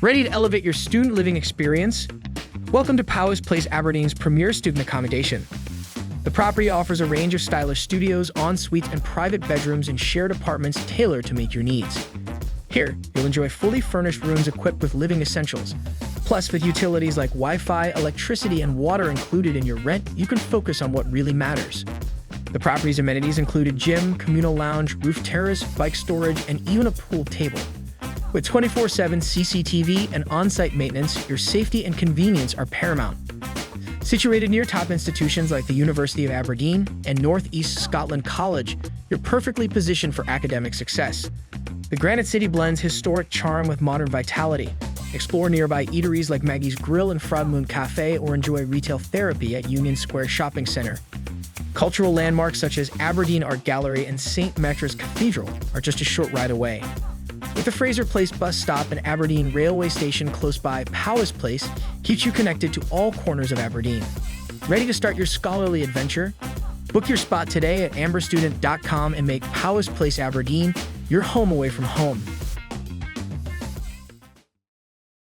Ready to elevate your student living experience? Welcome to Powis Place Aberdeen's premier student accommodation. The property offers a range of stylish studios, ensuites, and private bedrooms and shared apartments tailored to meet your needs. Here, you'll enjoy fully furnished rooms equipped with living essentials. Plus, with utilities like Wi-Fi, electricity, and water included in your rent, you can focus on what really matters. The property's amenities include a gym, communal lounge, roof terrace, bike storage, and even a pool table. With 24/7 CCTV and on-site maintenance, your safety and convenience are paramount. Situated near top institutions like the University of Aberdeen and Northeast Scotland College, you're perfectly positioned for academic success. The Granite City blends historic charm with modern vitality. Explore nearby eateries like Maggie's Grill and Frog Moon Cafe, or enjoy retail therapy at Union Square Shopping Center. Cultural landmarks such as Aberdeen Art Gallery and St. Metra's Cathedral are just a short ride away. With the Fraser Place bus stop and Aberdeen railway station close by, Powis Place keeps you connected to all corners of Aberdeen. Ready to start your scholarly adventure? Book your spot today at amberstudent.com and make Powis Place Aberdeen your home away from home.